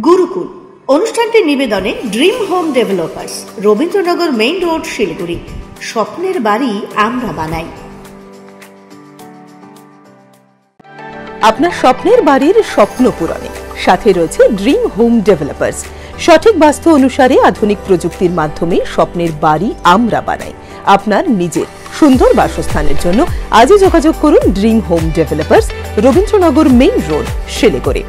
গুরুকুল অনুষ্ঠানটির নিবেদনে dream home developers, Rabindranagar main road, Siliguri. স্বপ্নের বাড়ি আমরা বানাই। আপনার স্বপ্নের বাড়ির স্বপ্ন পূরণে সাথে রয়েছে ড্রিম হোম ডেভেলপার্স। সঠিক বাস্তু অনুসারে আধুনিক প্রযুক্তির মাধ্যমে স্বপ্নের বাড়ি আমরা বানাই। আপনার নিজের সুন্দর বাসস্থানের জন্য আজই যোগাযোগ করুন dream home developers, Rabindranagar main road, Siliguri.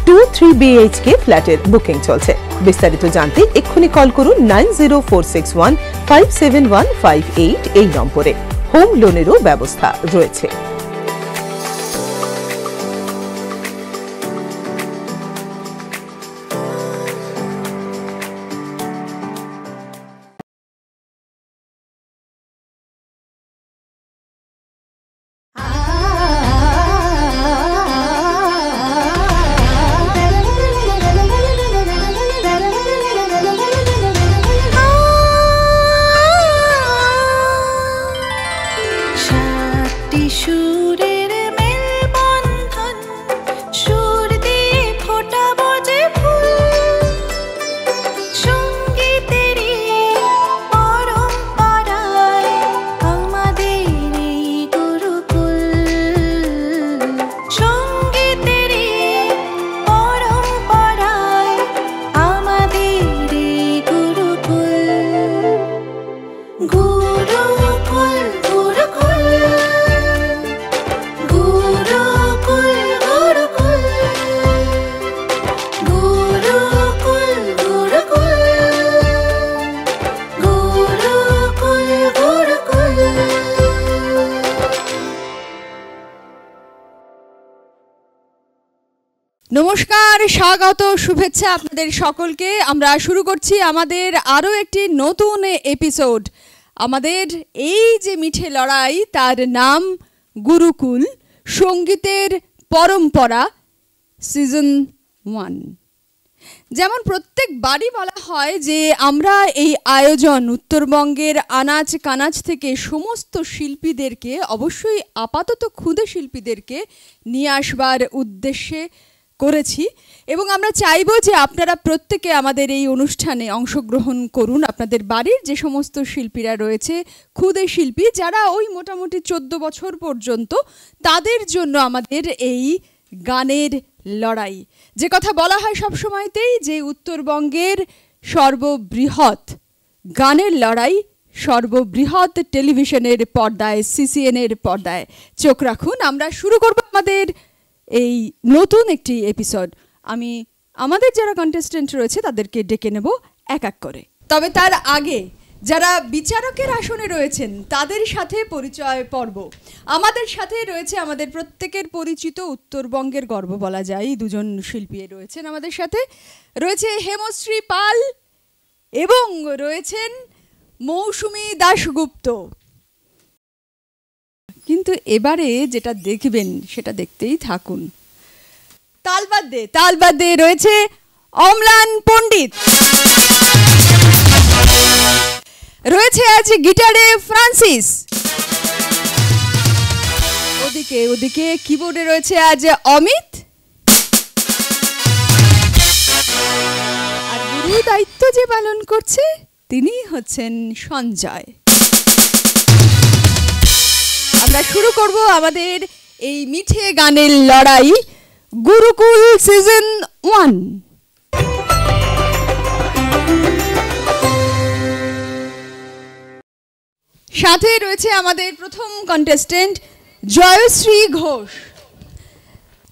2-3 BHK ফ্ল্যাটের বুকিং চলছে। বিস্তারিত জানতে এক্ষুনি কল করুন 9046157158 এই নম্বরে। হোম লোনেরও ব্যবস্থা রয়েছে। নমস্কার, স্বাগত, শুভেচ্ছা আপনাদের সকলকে। আমরা শুরু করছি আমাদের আরও একটি নতুন এপিসোড। আমাদের এই যে মিঠে লড়াই, তার নাম গুরুকুল সঙ্গীতের পরম্পরা সিজন 1। যেমন প্রত্যেক বাড়ি বলা হয় যে আমরা এই আয়োজন উত্তরবঙ্গের আনাচ কানাচ থেকে সমস্ত শিল্পীদেরকে, অবশ্যই আপাতত ক্ষুদে শিল্পীদেরকে নিয়ে আসবার উদ্দেশ্যে করেছি এবং আমরা চাইব যে আপনারা প্রত্যেকে আমাদের এই অনুষ্ঠানে অংশগ্রহণ করুন। আপনাদের বাড়ির যে সমস্ত শিল্পীরা রয়েছে, ক্ষুদে শিল্পী যারা ওই মোটামুটি 14 বছর পর্যন্ত, তাদের জন্য আমাদের এই গানের লড়াই। যে কথা বলা হয় সবসময়তেই যে উত্তরবঙ্গের সর্ববৃহৎ গানের লড়াই সর্ববৃহৎ টেলিভিশনের পর্দায়, CCN-এর পর্দায় চোখ রাখুন। আমরা শুরু করব আমাদের এই নতুন একটি এপিসোড। আমি আমাদের যারা কন্টেস্টেন্ট রয়েছে তাদেরকে ডেকে নেব এক এক করে। তবে তার আগে যারা বিচারকের আসনে রয়েছেন তাদের সাথে পরিচয় পর্ব। আমাদের সাথে রয়েছে আমাদের প্রত্যেকের পরিচিত, উত্তরবঙ্গের গর্ব বলা যায়, দুজন শিল্পী রয়েছেন আমাদের সাথে। রয়েছে হেমশ্রী পাল এবং রয়েছেন মৌসুমী দাশগুপ্ত। কিন্তু এবারে যেটা দেখবেন সেটা দেখতেই থাকুন। তালবাদ্যে রয়েছে অম্লান পণ্ডিত, রয়েছে আজ গিটারে ফ্রান্সিস, ওদিকে কিবোর্ডে রয়েছে আজ অমিত, আর গুরু দায়িত্ব যে পালন করছে তিনি হচ্ছেন সঞ্জয়। আমরা শুরু করব আমাদের এই মিঠে গানের লড়াই গুরুকুল সিজন 1। সাথে রয়েছে আমাদের প্রথম কন্টেস্টেন্ট জয়শ্রী ঘোষ।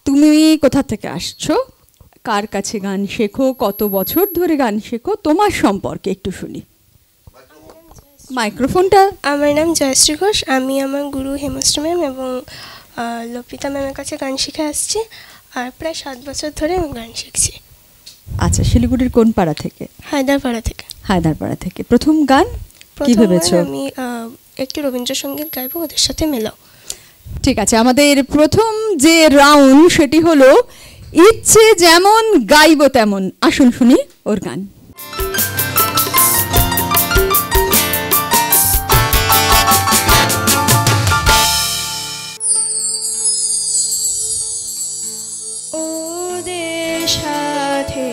তুমি কোথা থেকে আসছো, কার কাছে গান শেখো, কত বছর ধরে গান শেখো, তোমার সম্পর্কে একটু শুনি। মাইক্রোফোনটা। আমার নাম জয়শ্রী ঘোষ। আমি আমার গুরু হেমশ্রী ম্যাম এবং লপিতা ম্যামের কাছে গান শিখে আসছি, আর প্রায় 7 বছর ধরে আমি গান শিখছি। আচ্ছা, শিলিগুড়ির কোন পাড়া থেকে? হায়দারপাড়া থেকে। প্রথম গান কি ভেবেছো? আমি একটি রবীন্দ্রসঙ্গীত গাইবো, ওদের সাথে মেলাও। ঠিক আছে, আমাদের প্রথম যে রাউন্ড সেটি হলো ইচ্ছে যেমন গাইবো তেমন। আসুন শুনি ওর গান। ওদের সাথে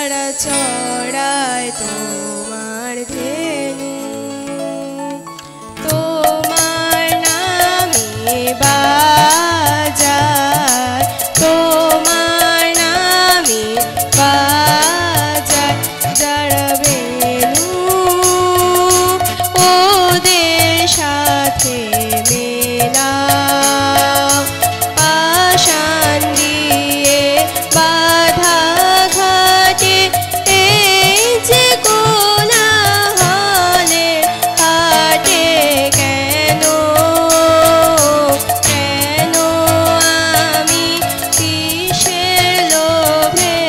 যারা চড়ায় তোমার ধেনু, তোমার নামে বাজায়, তোমার নামে বাজায় যারা বেনু, ওদের সাথে মেলাও পাষাণ দিয়ে বাধা ঘাটে, এই যে কোলাহলে হাটে কেন, কেন আমি কিসের লোভে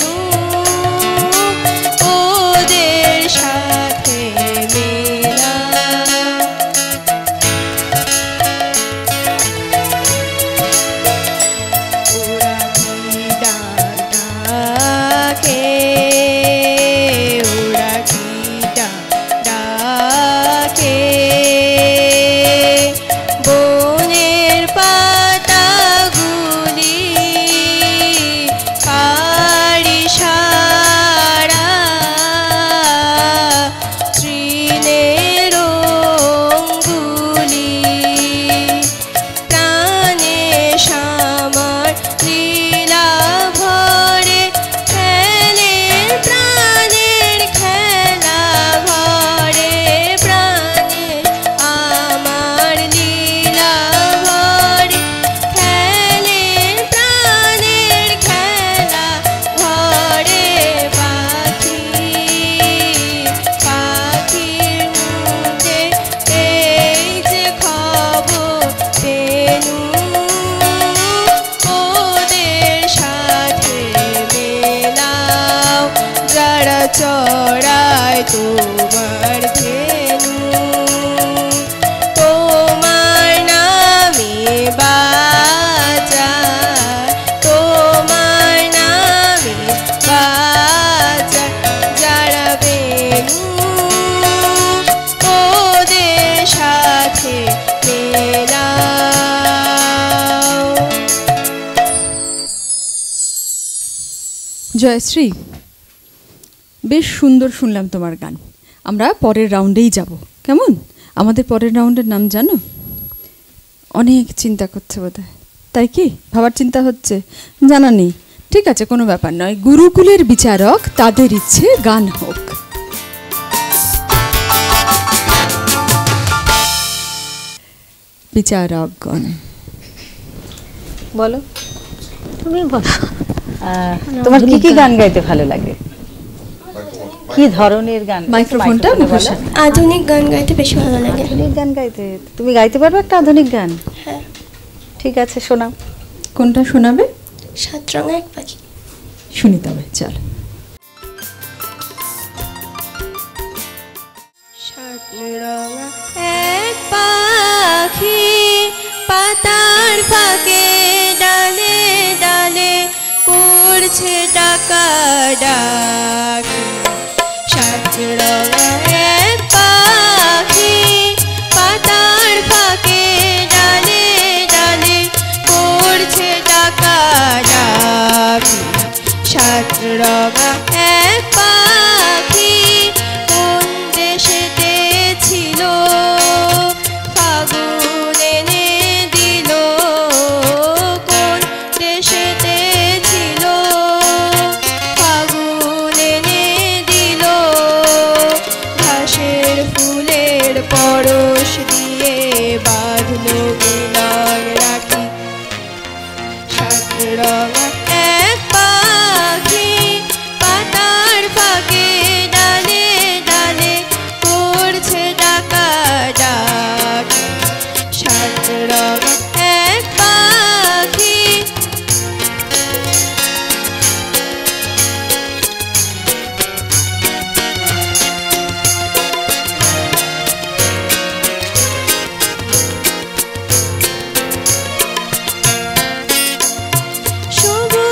নু, ওদের সাথে মেলা। ওরা কি ডাকে, ওরা কি ডাকে, বনের পাতাগুলি পাড়ি সারা, তৃণের অঙ্গুলি প্রাণে সামার লীলা ভরে, খেলের প্রাণের খেলা ভরে, প্রাণে আমার লীলা ভরে, খেলের প্রাণের খেলা ভরে, পাখি পাখির মুখে এই যে খবর পেনু, ওদের সাথে মেলাও যারা চড়ায় তোমার ধেনু, তোমার নামে বাজায়, তোমার নামে বাজায় যারা বেনু, ওদের সাথে মেলাও। জয়শ্রী, বেশ সুন্দর শুনলাম তোমার গান। আমরা পরের রাউন্ডেই যাব, কেমন? আমাদের পরের রাউন্ডের নাম জানো? অনেক চিন্তা করছে বোধহয়, তাই কি? ভাবার চিন্তা হচ্ছে? জানা নেই, ঠিক আছে, কোনো ব্যাপার নয়। গুরুকুলের বিচারক, তাদের ইচ্ছে গান হোক। বিচারকগণ, বলো, তুমি বলো, তোমার কি কি গান গাইতে ভালো লাগে? কি ধরনের গান? মাইক্রোফোনটা মুখের সামনে। আধুনিক গান গাইতে বেশি ভালো লাগে। আধুনিক গান গাইতে তুমি গাইতে পারবে একটা আধুনিক গান? হ্যাঁ। ঠিক আছে, শোনাও। কোনটা শোনাবে? সাত রঙা এক পাখি। শুনি তবে, চল। সাত রঙা এক পাখি পাতার ফাঁকে ডালে ডালে করছে ডাকা ডাকি, সাত রঙা এক পাখি পাতার ফাঁকে ডালে ডালে করছে ডাকা ডাকি, সাত রঙা এক পাখি কোন দেশেতে ছিল, ফাগুন এনে দিল, কোন দেশেতে ছিল, ফাগুন এনে দিল, ঘাসের ফুলের পরশ দিয়ে বাঁধলো মিলন রাখি, সাত রঙা এক পাখি পাতার ফাঁকে ডালে ডালে করছে ডাকা ডাকি, সাত রঙা এক পাখি। সবুজ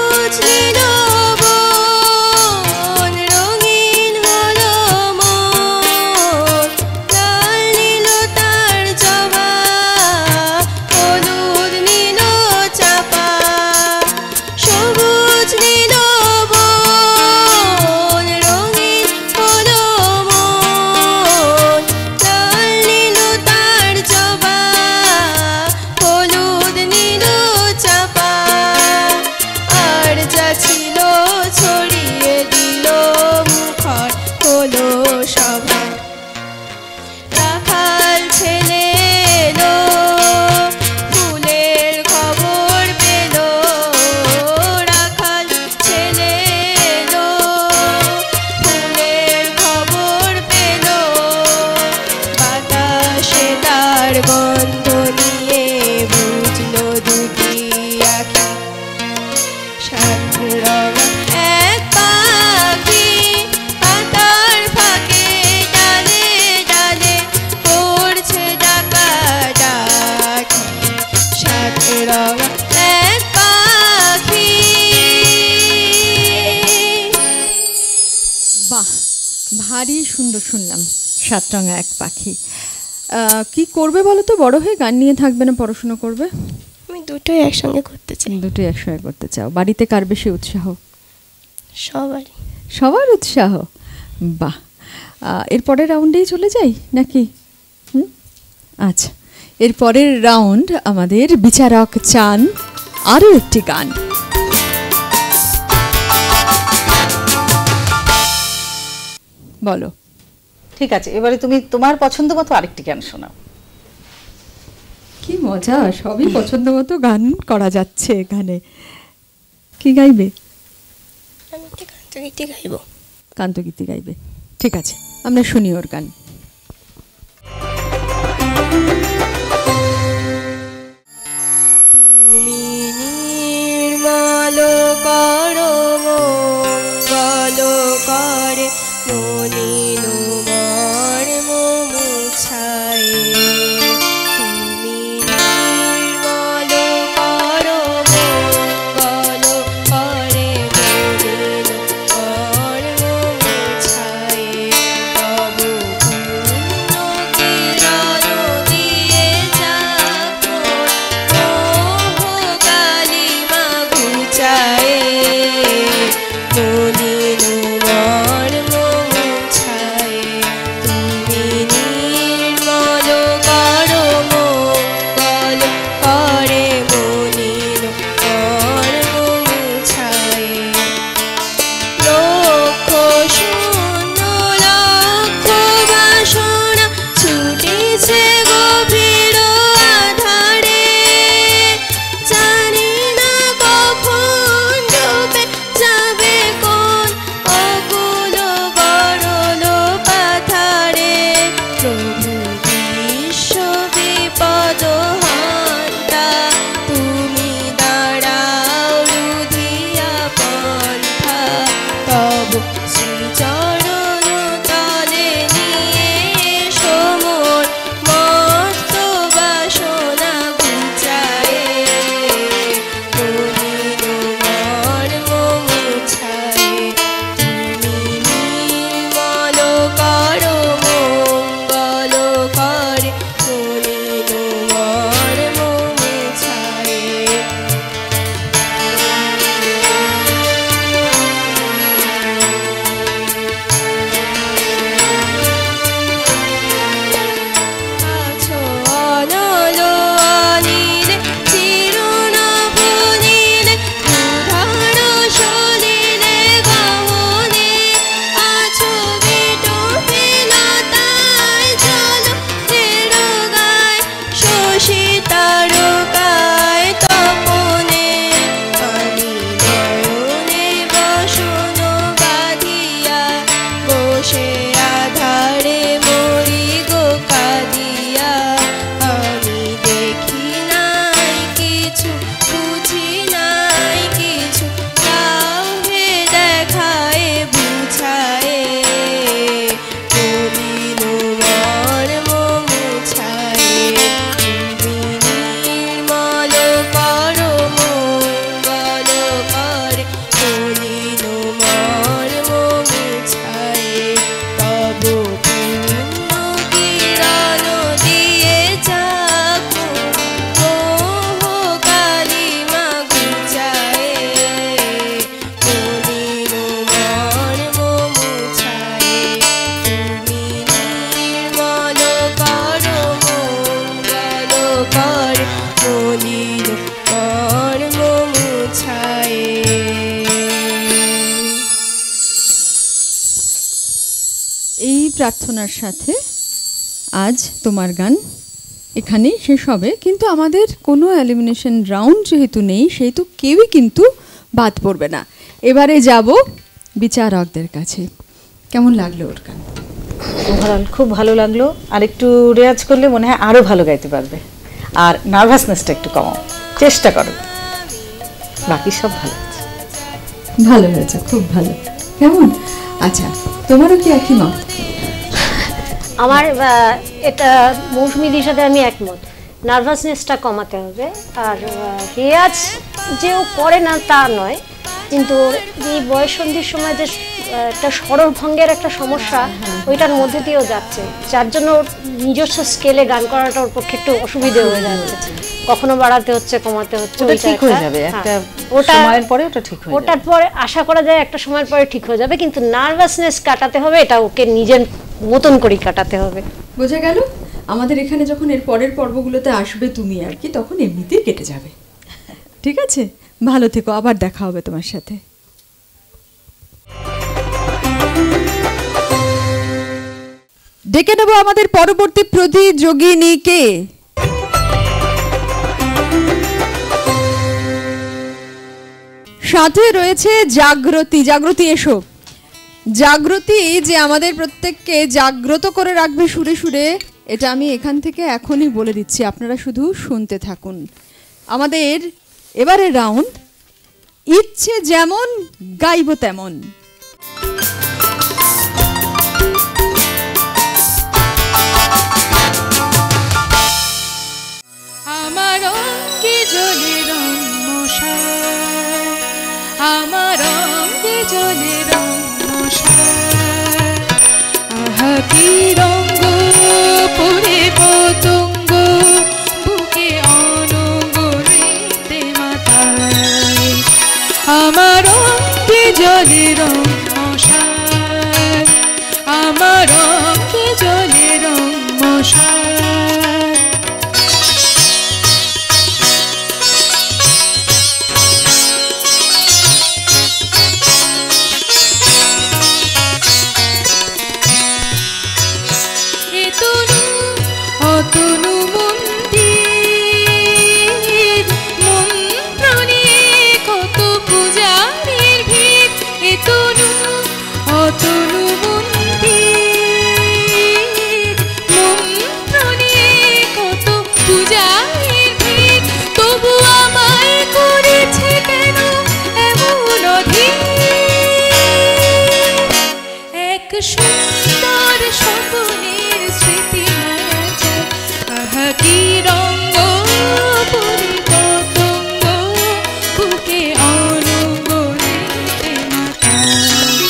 রঙা এক পাখি পাতার ফাঁকে ডালে ডালে করছে ডাকাডাকি সাত রঙা এক পাখি। বাহ, ভারী সুন্দর শুনলাম, সাতরঙা এক পাখি। কি করবে বলো তো, বড় হয়ে গান নিয়ে থাকবে না পড়াশোনা করবে? আমি দুটোই একসঙ্গে করতে চাই। দুটোই একসঙ্গে করতে চাও। বাড়িতে কার বেশি উৎসাহ? সবারই। সবার উৎসাহ, বাহ। এরপরের রাউন্ডেই চলে যাই নাকি? আচ্ছা, এর পরের রাউন্ড আমাদের বিচারক চান আরও একটি গান। বলো। ঠিক আছে, এবারে তুমি তোমার পছন্দ মতো আরেকটি গান শোনাও। কি মজা, সবই পছন্দ মতো গান করা যাচ্ছে এখানে। কি গাইবে? আমি একটা কান্তগীতি গাইব। কান্তগীতি গাইবে, ঠিক আছে, আমরা শুনি ওর গান। তুমি নির্মল করো মঙ্গল করে মলিন মর্ম মুছায়ে। তুমি নির্মল করো মঙ্গল করে মলিন মর্ম মুছায়ে। তব পূর্ণ কিরণ দিয়ে যাকো মোহ কালিমা ঘুচায়ে। মলিন মর্ম মুছায়ে। তুমি নির্মল করো মঙ্গল করে মলিন মর্ম মুছায়ে। লক্ষ শূন্য লক্ষ বাসনা ছুটিছে গভীর আধারে। জানি না কখন ডুবে যাবে কোন অকুল গরল পাথারে। প্রভু বিশ্ব বিপদ হান্তা তুমি দাঁড়াও রুধিয়া পন্থা। তব শ্রীচরণ তলে নিয়ে সমর মস্ত বাসনা ঘুচায়ে। মলিন মর্ম মুছায়ে। তুমি নির্মল করো মঙ্গল করে মলিন মর্ম মুছায়ে। আছো অনল অনিলে চিরনবনীলে উদার সলিলে গহনে। আছো বিটুপিলতায় জল নিরগায় শশী তারকায় তপনে। আমি নয়নে বসন বাঁধিয়া বসে আধারে মরি গো কাঁদিয়া। আমি দেখি নাই কিছু বুঝি নাই কিছু তাও হে দেখায় বুঝায়ে। মলিন মর্ম মুছায়ে। তুমি নির্মল করো মঙ্গল করে মলিন মর্ম মুছায়ে। তব পূর্ণ কিরণ দিয়ে যাকো মোহ কালিমা ঘুচায়ে। মলিন মর্ম মুছায়ে। তুমি নির্মল করো মঙ্গল করে মলিন মর্ম মুছায়ে। এই প্রার্থনার সাথে আজ তোমার গান এখানেই শেষ হবে, কিন্তু আমাদের কোনো এলিমিনেশন রাউন্ড যেহেতু নেই সেহেতু কেউই কিন্তু বাদ পড়বে না। এবারে যাব বিচারকদের কাছে। কেমন লাগলো ওর গান? ওভারঅল খুব ভালো লাগলো। আর একটু রেয়াজ করলে মনে হয় আরো ভালো গাইতে পারবে। আর নার্ভাসনেসটা একটু কমাও, চেষ্টা করো, বাকি সব ভালো আছে। ভালো হয়েছে, খুব ভালো। কেমন? আচ্ছা, তোমারও কি একই মত? আমার এটা মৌসুমীদির সাথে আমি একমত, নার্ভাসনেসটা কমাতে হবে। আর রেয়াজ যে ও করে না তা নয়, কিন্তু এই বয়ঃসন্ধির সময় যে একটা স্বরভঙ্গের একটা সমস্যা ওইটার মধ্যে দিয়েও যাচ্ছে, যার জন্য নিজস্ব স্কেলে গান করাটা ওর পক্ষে একটু অসুবিধে হয়ে যাচ্ছে, কখনো বাড়াতে হচ্ছে কমাতে হচ্ছে। ওটা ঠিক হয়ে যাবে একটা সময়ের পরে, ওটা ঠিক হয়ে যাবে। ওটার পরে আশা করা যায় একটা সময়ের পরে ঠিক হয়ে যাবে, কিন্তু নার্ভাসনেস কাটাতে হবে, এটা ওকে নিজের মতন করে কাটাতে হবে। বোঝা গেল? আমাদের এখানে যখন এর পরের পর্বগুলোতে আসবে তুমি আর কি, তখন এমনিতেই কেটে যাবে। ঠিক আছে, ভালো থেকো, আবার দেখা হবে তোমার সাথে। ডেকে নেব আমাদের পরবর্তী প্রতিযোগিনীকে। সাথে রয়েছে জাগ্রতী। জাগ্রতী, এসো। জাগ্রতী যে আমাদের প্রত্যেককে জাগ্রত করে রাখবে সুরে সুরে, এটা আমি এখান থেকে এখনই বলে দিচ্ছি, আপনারা শুধু শুনতে থাকুন। আমাদের এবারে রাউন্ড ইচ্ছে যেমন গাইব তেমন। আমার অঙ্গে জ্বলে রং মশাল, আমার অঙ্গে জ্বলে রং মশাল, আহা কি রঙ্গ পুরে পতঙ্গ, বুকে অনগরিতে মাতায়, আমার অঙ্গে জ্বলে রং মশাল, আমার অঙ্গে জ্বলে রং মশাল। অতনু মন্দির মন্ত্র নিয়ে কত পূজারীর ভিড়, এতনু অতনু মন্দির মন্ত্র নিয়ে কত পূজারীর ভিড়, তবু আমায় করেছে কেন এমন অধীর, এক সুন্দর স্বপ্নের স্মৃতি কি রঙ্গ পুরি পতঙ্গ, বুকে অনগরিতে মাতায়,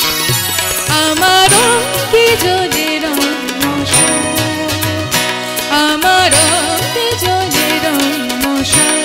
আমার অঙ্গে জ্বলে রং মশাল, আমার অঙ্গে জ্বলে রং মশাল।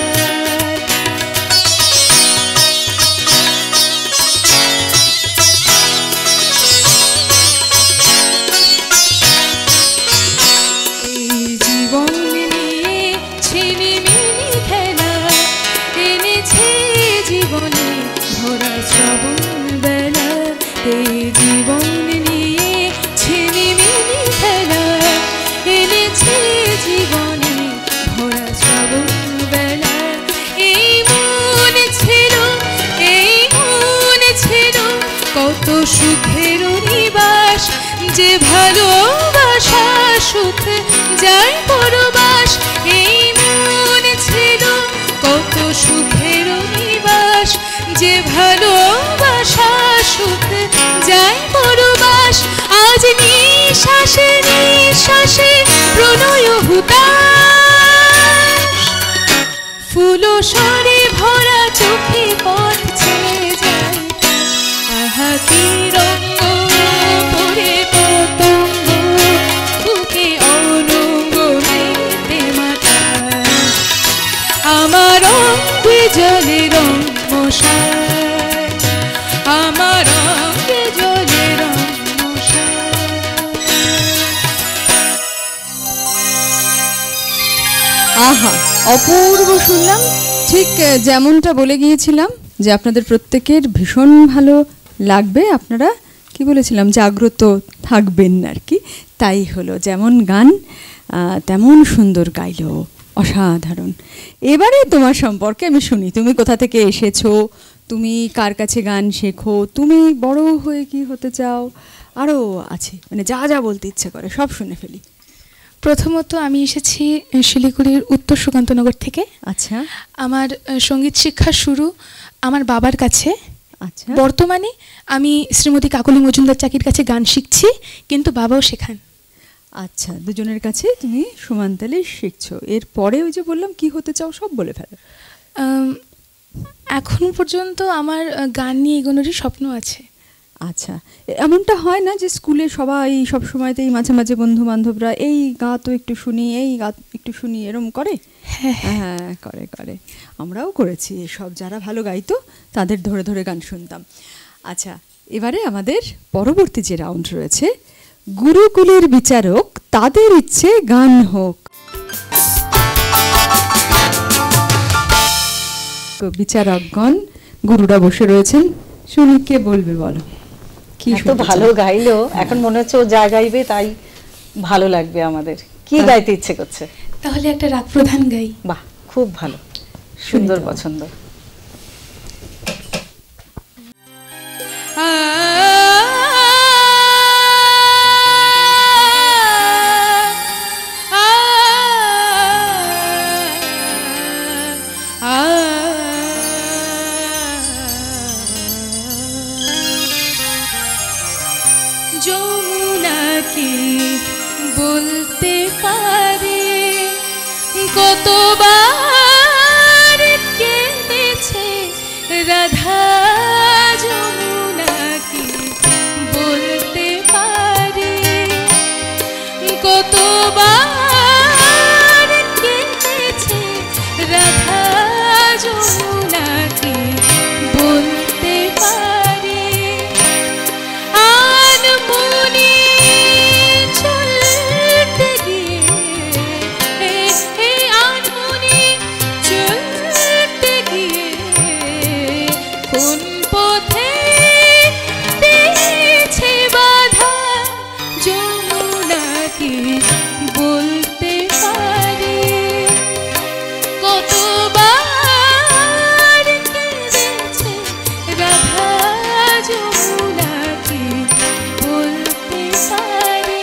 সুখের নিবাস যে ভালোবাসা সুখ যায় পরবাস, এই মন ছিল কত সুখের নিবাস যে ভালোবাসা সুখ যায় পরবাস, আজ নিঃশ্বাসে নিঃশ্বাসে প্রণয় হুতাশ, ফুল সরে ভরা চোখে পথ ছেড়ে যায়, আহা কি রঙ্গ পুরে পতঙ্গ, বুকে অনগরিতে মাতায়, আমার অঙ্গে জ্বলে রং মশাল, আমার অঙ্গে জ্বলে রং মশাল। আহা, অপূর্ব শুনলাম। ঠিক যেমনটা বলে গিয়েছিলাম যে আপনাদের প্রত্যেকের ভীষণ ভালো লাগবে, আপনারা কি বলেছিলাম জাগ্রত থাকবেন আর কি, তাই হলো। যেমন গান তেমন সুন্দর গাইলো, অসাধারণ। এবারে তোমার সম্পর্কে আমি শুনি, তুমি কোথা থেকে এসেছো, তুমি কার কাছে গান শেখো, তুমি বড় হয়ে কি হতে চাও, আরও আছে মানে যা যা বলতে ইচ্ছে করে সব শুনে ফেলি। প্রথমত আমি এসেছি শিলিগুড়ির উত্তর সুকান্তনগর থেকে। আচ্ছা, আমার সঙ্গীত শিক্ষা শুরু আমার বাবার কাছে, আচ্ছা, বর্তমানে আমি শ্রীমতী কাকলি মজুমদার চাকির কাছে গান শিখছি, কিন্তু বাবাও শেখান। আচ্ছা, দুজনের কাছে তুমি সমান তালে শিখছো। এরপরে ওই যে বললাম কি হতে চাও সব বলে ফেলো। এখন পর্যন্ত আমার গান নিয়ে এগোনোরই স্বপ্ন আছে। আচ্ছা, এমনটা হয় না যে স্কুলে সবাই সব সময়তেই মাঝে মাঝে বন্ধু বান্ধবরা এই গা তো একটু শুনি, এই গা একটু শুনি, এরম করে? হ্যাঁ, করে করে, আমরাও করেছি সব। যারা ভালো গাইতো তাদের ধরে ধরে গান শুনতাম। আচ্ছা, এবারে আমাদের পরবর্তী যে রাউন্ড রয়েছে, গুরুকুলের বিচারক তাদের ইচ্ছে গান হোক। বিচারকগণ, গুরুরা বসে রয়েছেন, শুনি কে বলবে, বলো কি? এত ভালো গাইলো, এখন মনে হচ্ছে ও যা গাইবে তাই ভালো লাগবে আমাদের। কি গাইতে ইচ্ছে করছে? তাহলে একটা রাগ প্রধান গাই। বাহ, খুব ভালো, সুন্দর পছন্দ। যমুনাকে বলতে পারে কতবার কেঁদেছে রাধা, যমুনাকে বলতে পারে কতবার কেঁদেছে রাধা, যমুনাকে বলতে পারে। আনমনে চলতে গিয়ে, আনমনে চলতে গিয়ে কোন পথে দিয়েছে বাধা, যমুনাকে বলতে পারে কতবার কেঁদেছে রাধা, যমুনাকে বলতে পারে।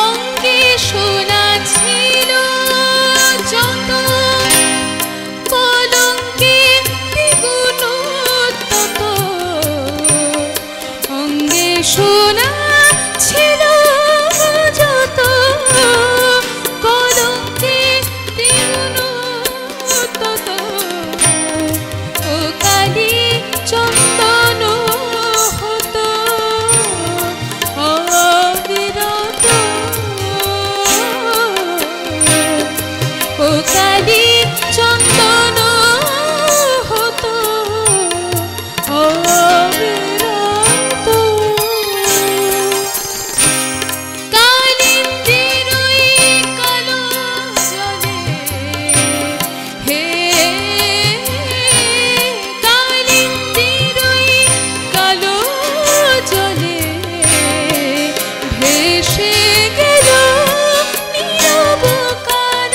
অঙ্গে সোনা ছিল যত, কলঙ্কে দ্বিগুণ তত। অঙ্গে সোনা ছিল যত, কলঙ্কে দ্বিগুণ তত। ও কালি চন্দন হতো অবিরত, ও কালি চন্দন হতো অবিরত। কালিন্দির ওই কালো জলে, হে কালিন্দির ওই কালো জলে ভেসে গেল নীরব কান,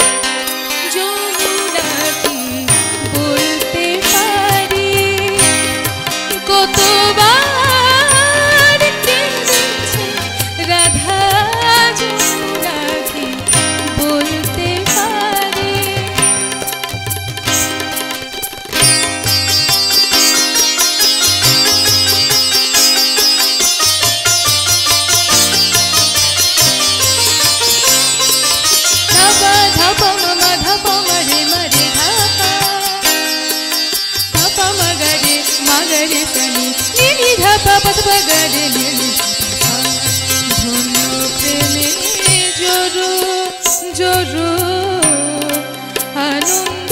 যমুনাকে বলতে পারি কতবার কেঁদেছে রাধা, যমুনাকে বলতে পারি। ধাপা ধাপা মামা ধাপা মারে মারে ধাপা, ধাপা মাগারে মাগারে সানি নীলি ধাপা পাতবা গারে নীলি ধাপা। ধন্য প্রেমে জোরো জোরো আনন্দ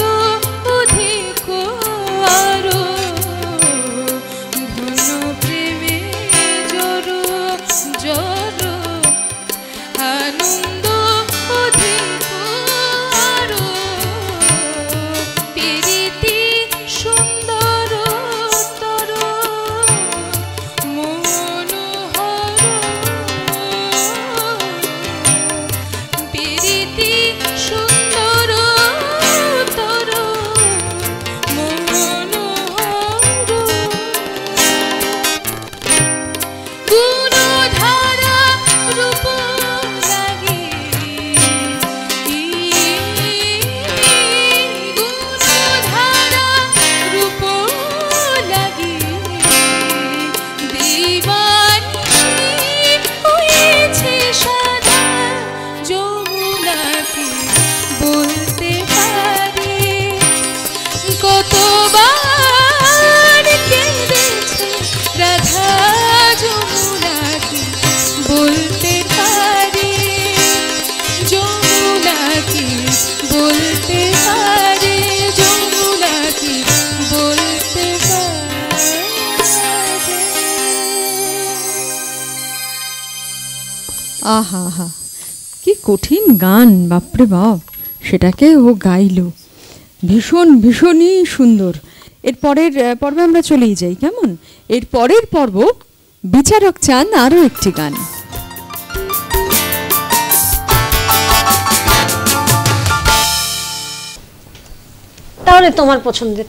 অধিক আরো, ধন্য প্রেমে জোরো জোরো আনন্দ অধিক আরো। প্রীতি সুন্দর তর মনোহর, আহা হা, কি কঠিন গান, বাপরে বাপ, সেটাকে ও গাইলো ভীষণই সুন্দর। এর পরের পর্বে আমরা চলেই যাই, কেমন? এর পরের পর্ব বিচারক চান আরও একটি গান। তাহলে তোমার পছন্দের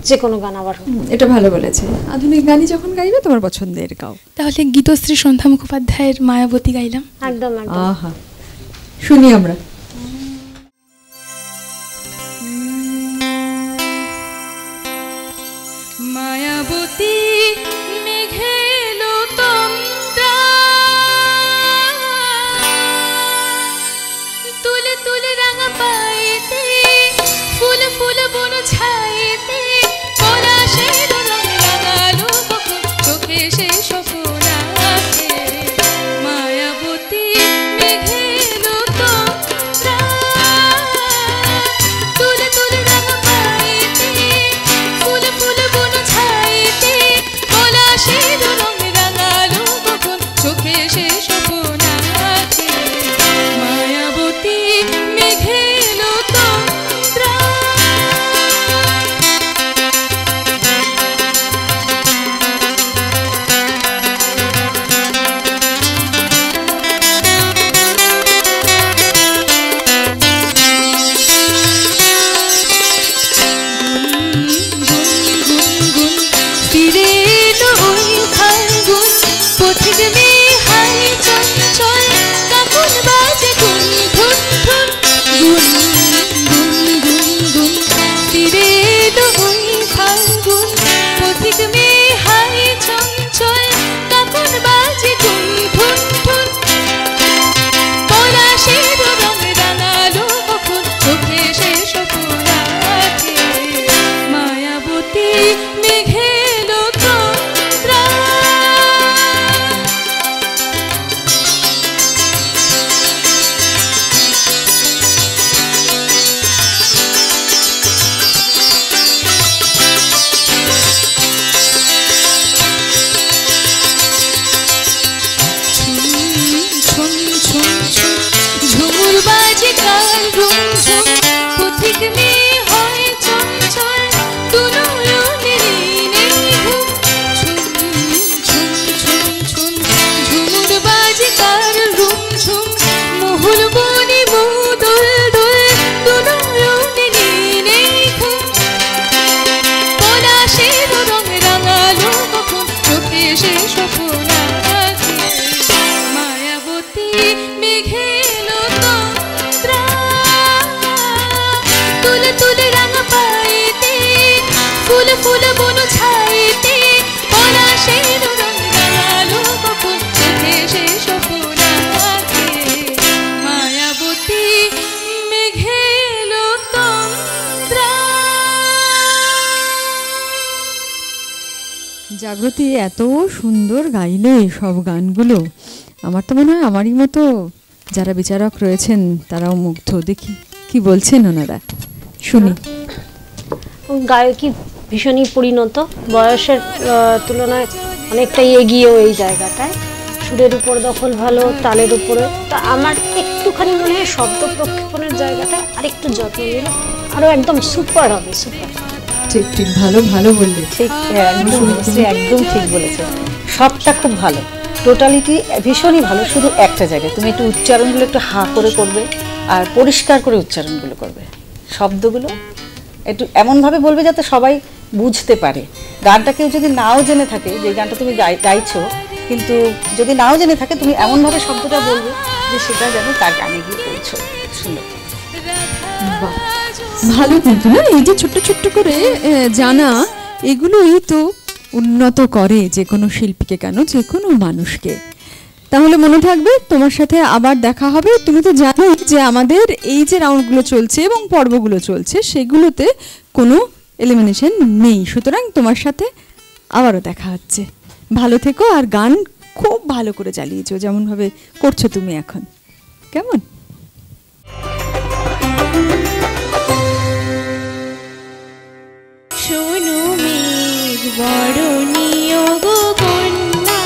যে কোনো গান আবার এটা ভালো বলেছে, আধুনিক গানই যখন গাইবে তোমার পছন্দের গাও। তাহলে গীতশ্রী সন্ধ্যা মুখোপাধ্যায়ের মায়াবতী গাইলাম। একদম একদম। আহা, শুনি আমরা। মায়াবতী মেঘেলো তন্দ্রা, তুলে তুলে রাঙা পায়েতে, ফুল ফুল বন ছায়েতে, পলাশের রঙ রাঙালো কখন চোখে সে স্বপ্ন আসে। মায়াবতী মেঘেলো তন্দ্রা, তুলে তুলে রাঙা পায়েতে, ফুল ফুল বন ছায়েতে, পলাশের রঙ রাঙালো কখন চোখে সে স্বপ্ন আসে। মায়াবতী মেঘেলো তন্দ্রা। ফিরে এলো ওই ফাল্গুন, পথিক মেয়ে হাই চঞ্চল, কখন বাজে গুন ধুন ধুন, গুন গুন গুন গুন। ফিরে এলো ওই ফাল্গুন, পথিক মেয়ে হাই চঞ্চল, কখন বাজে গুন ধুন ধুন, পলাশের রঙ রাঙালো কখন চোখে সে স্বপ্ন আসে। মায়াবতী মেঘেলো তন্দ্রা। ছুন ছুন ছুন ঝুমুর বাজে কার রুমঝুম, পথিক মেয়ে হয় চঞ্চল, দুনয়নে নেই ঘুম। ছুন ছুন ছুন ছুন ঝুমুর বাজে কার রুমঝুম, মহুল বনে মুদুল দুল, দুনয়নে নেই ঘুম। পলাশের রঙ রাঙালো কখন চোখে সে স্বপ্ন আসে। মায়াবতী মেঘেলো তন্দ্রা, তুলে তুলে রাঙা পায়েতে, ফুল ফুল বন ছায়েতে, পলাশের রঙ রাঙালো কখন চোখে সে স্বপ্ন আসে। মায়াবতী মেঘেলো তন্দ্রা। জাগ্রতী এত সুন্দর গাইলে সব গানগুলো, আমার তো মনে হয় আমারই মতো যারা বিচারক রয়েছেন তারাও মুগ্ধ। দেখি কি বলছেন ওনারা, শুনি। গায়কী ভীষণই পরিণত, বয়সের তুলনায় অনেকটাই এগিয়েও এই জায়গাটায়। সুরের উপর দখল ভালো, তালের উপরে। তা আমার একটুখানি মনে হয় শব্দ প্রক্ষেপণের জায়গাটা আরেকটু যত্ন নিলে আরও একদম সুপার হবে, সুপার। ঠিক ঠিক, ভালো ভালো বললে। ঠিক, একদম ঠিক বলেছে। সবটা খুব ভালো, টোটালিটি ভীষণই ভালো। শুধু একটা জায়গায় তুমি একটু উচ্চারণগুলো একটু হা করে করবে, আর পরিষ্কার করে উচ্চারণগুলো করবে, শব্দগুলো একটু এমনভাবে বলবে যাতে সবাই বুঝতে পারে। গানটা কেউ যদি নাও জেনে থাকে, যে গানটা তুমি গাইছো, কিন্তু যদি নাও জেনে থাকে, তুমি এমনভাবে শব্দটা বলবে যে সেটা যেন তার গানে গিয়ে পৌঁছো। শুনো, ভালো কিন্তু না, এই যে ছোট্ট ছোট্ট করে জানা, এগুলোই তো উন্নত করে যে কোনো শিল্পীকে, কেন যে কোনো মানুষকে। তাহলে মনে থাকবে, তোমার সাথে আবার দেখা হবে। তুমি তো জানো যে আমাদের এই যে রাউন্ডগুলো চলছে এবং পর্বগুলো চলছে, সেগুলোতে কোনো এলিমিনেশন নেই, সুতরাং তোমার সাথে আবারও দেখা হচ্ছে। ভালো থেকো, আর গান খুব ভালো করে চালিয়েছো, যেমনভাবে করছো তুমি এখন, কেমন? শোনো মেঘ বরণীয় গো কন্যা,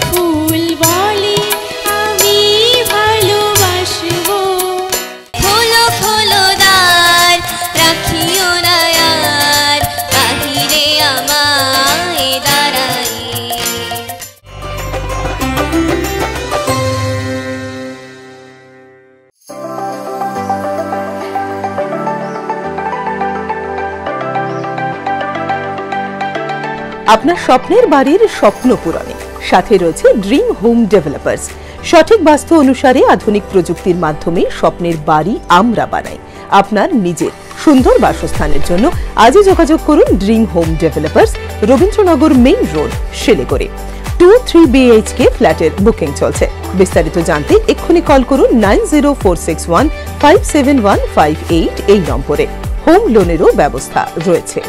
ফুল বলে আমি আপনার স্বপ্নের বাড়ির স্বপ্ন পূরণে সাথে রয়েছে ড্রিম হোম ডেভেলপার্স। সঠিক বাস্তু অনুসারে আধুনিক প্রযুক্তির মাধ্যমে স্বপ্নের বাড়ি আমরা বানাই। আপনার নিজের সুন্দর বাসস্থানের জন্য আজই যোগাযোগ করুন dream home developers, Rabindranagar main road, Siliguri. 2-3 BHK ফ্ল্যাটের বুকিং চলছে। বিস্তারিত জানতে এক্ষুনি কল করুন 9046157158 এই নম্বরে। হোম লোনেরও ব্যবস্থা রয়েছে।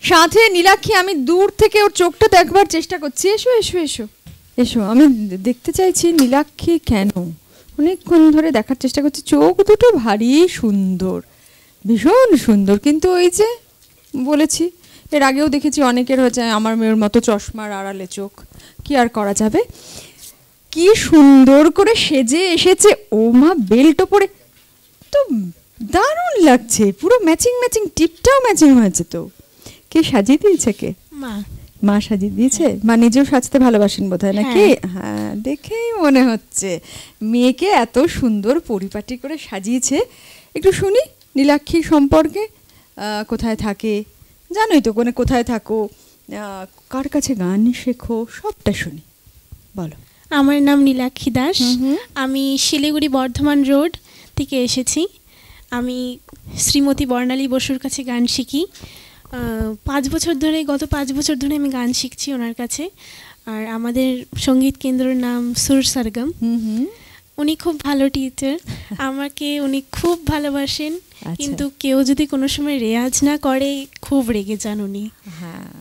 সাথে নীলাক্ষী, আমি দূর থেকে ওর চোখটা দেখবার চেষ্টা করছি। এসো এসো এসো এসো, আমি দেখতে চাইছি নীলাক্ষী কেন, অনেকক্ষণ ধরে দেখার চেষ্টা করছি। চোখ দুটো ভারী সুন্দর, ভীষণ সুন্দর, কিন্তু ওই যে বলেছি এর আগেও দেখেছি অনেকের হচ্ছে আমার মেয়ের মতো চশমার আড়ালে চোখ, কি আর করা যাবে। কি সুন্দর করে সেজে এসেছে, ও মা বেল্টও পরে তো দারুণ লাগছে, পুরো ম্যাচিং ম্যাচিং, টিপটাও ম্যাচিং হয়েছে। তো কে সাজিয়ে দিয়েছে? কে? মা। মা সাজিয়ে দিয়েছে? মা নিজেও সাজতে ভালোবাসেন বোধহয়, নাকি? হ্যাঁ, দেখেই মনে হচ্ছে মেয়েকে এত সুন্দর পরিপাটি করে সাজিয়েছে। একটু শুনি নীলাক্ষীর সম্পর্কে, কোথায় থাকে, জানোই তো কোথায় থাকো, কার কাছে গান শেখো, সবটা শুনি, বলো। আমার নাম নীলাক্ষী দাস, আমি শিলিগুড়ি বর্ধমান রোড থেকে এসেছি। আমি শ্রীমতী বর্ণালী বসুর কাছে গান শিখি। 5 বছর ধরে, গত 5 বছর ধরে আমি গান শিখছি ওনার কাছে। আর আমাদের সঙ্গীত কেন্দ্রের নাম সুর সরগম। উনি খুব ভালো টিচার, আমাকে উনি খুব ভালোবাসেন। কিন্তু কেউ যদি কোনো সময় রেয়াজ না করে খুব রেগে যান উনি। হ্যাঁ,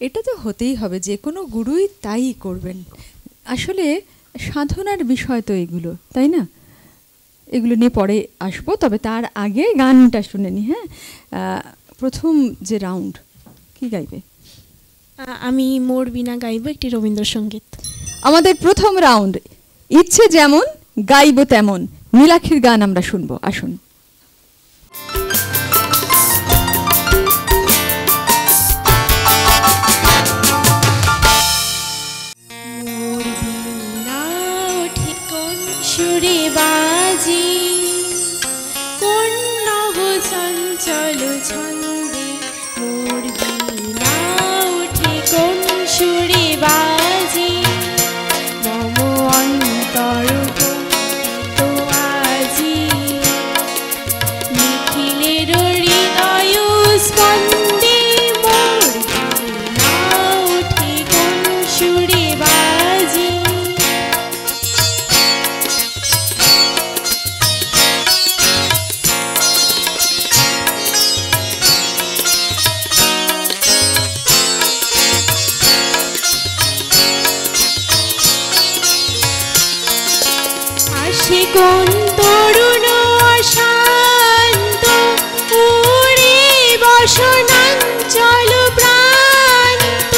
এটা তো হতেই হবে, যে কোনো গুরুই তাই করবেন। আসলে সাধনার বিষয় তো এগুলো, তাই না? এগুলো নিয়ে পরে আসবো, তবে তার আগে গানটা শুনে নি। হ্যাঁ, প্রথম যে রাউন্ড কি গাইবে? আমি মোর বিনা গাইব একটি রবীন্দ্রসঙ্গীত। আমাদের প্রথম রাউন্ড, ইচ্ছে যেমন গাইব তেমন, নীলাক্ষীর গান আমরা শুনবো। আসুন। সুরে বাজি কোন নব চঞ্চল ছন্দে, মোর বিনা উঠে কোন সুরে বাজি, মম অন্তর তো আজি, নিখিলের হৃদয় স্পন্দে, মোর বিনা উঠে কোন সুরে বাজি। কোন তরুণ অশান্ত উড়ে বসনাঞ্চল প্রান্ত,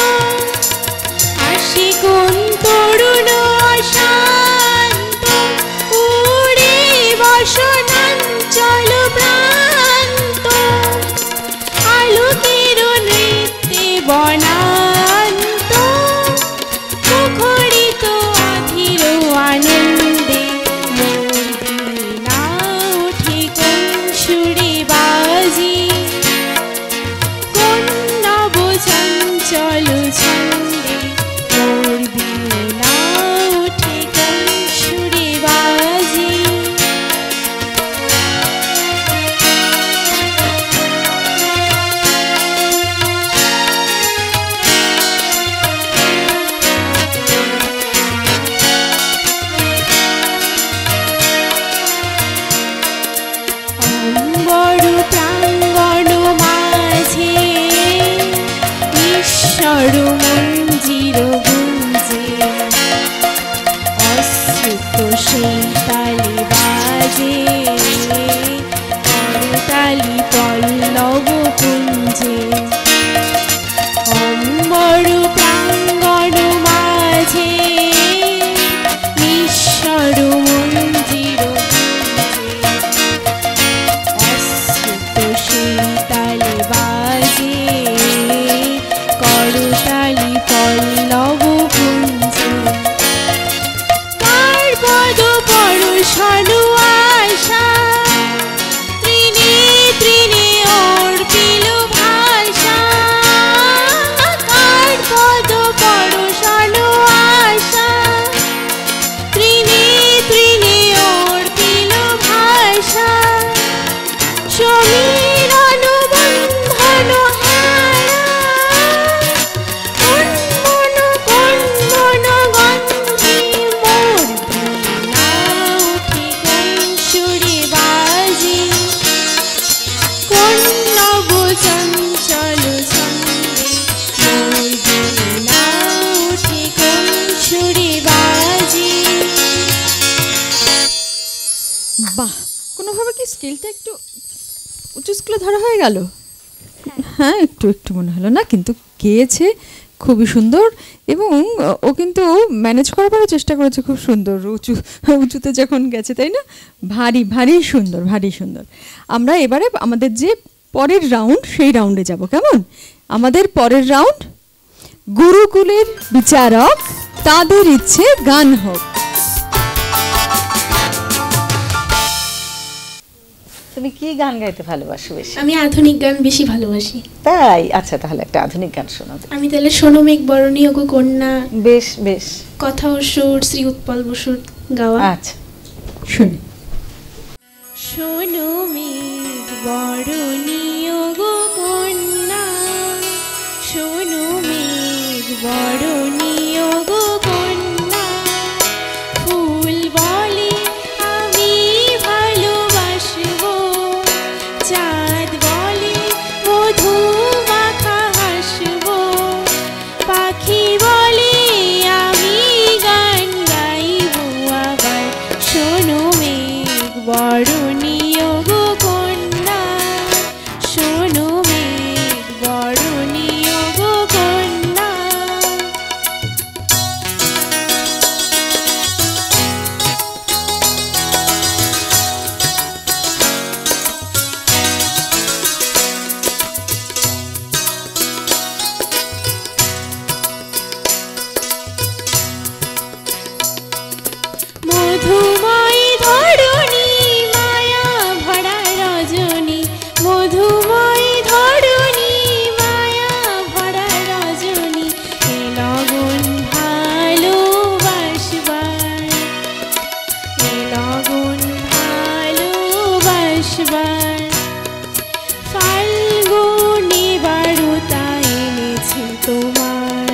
আসে কোন তরুণ অশান্ত উড়ে বসনাঞ্চল প্রান্ত, আলোকের নৃত্যে বনান্ত, মুখরিত অধীর আনন্দে, স্কেলটা একটু উঁচু স্কেলে ধরা হয়ে গেল। হ্যাঁ, একটু একটু মনে হলো না, কিন্তু গেয়েছে খুবই সুন্দর, এবং ও কিন্তু ম্যানেজ করার চেষ্টা করেছে খুব সুন্দর, উঁচুতে যখন গেছে, তাই না? ভারী ভারী সুন্দর, ভারী সুন্দর। আমরা এবারে আমাদের যে পরের রাউন্ড, সেই রাউন্ডে যাব। কেমন? আমাদের পরের রাউন্ড, গুরুকুলের বিচারক, তাদের ইচ্ছে গান হোক। তুমি কি গান গাইতে ভালোবাসো বেশি? আমি আধুনিক গান বেশি ভালোবাসি। তাই? আচ্ছা, তাহলে একটা আধুনিক গান শোনাও। আমি তাহলে সোনো মেঘ বরণী ওগো কন্যা, বেশ বেশ, কথা ও সুর শ্রী উৎপল বসুর গাওয়া। আচ্ছা শুনি। সোনো মেঘ বরণী ওগো কন্যা, সোনো মেঘ বরণী ওগো কন্যা, ফুল বলে আমি ভালোবাসবো, চাঁদ বলে মধু মাখা হাসবো, পাখি বলে আমি গান গাইবো আবার, সোনো মেঘ বরণী ওগো কন্যা, সোনো মেঘ বরণী ওগো কন্যা। মধুময়ী ধরণী মায়া ভরা রজনী, মধুময়ী ধরণী মায়া ভরা রজনী, এ লগন ভালোবাসবার, এ লগন ভালোবাসবার, ফাল্গুনি বারুতা এনেছে তোমার,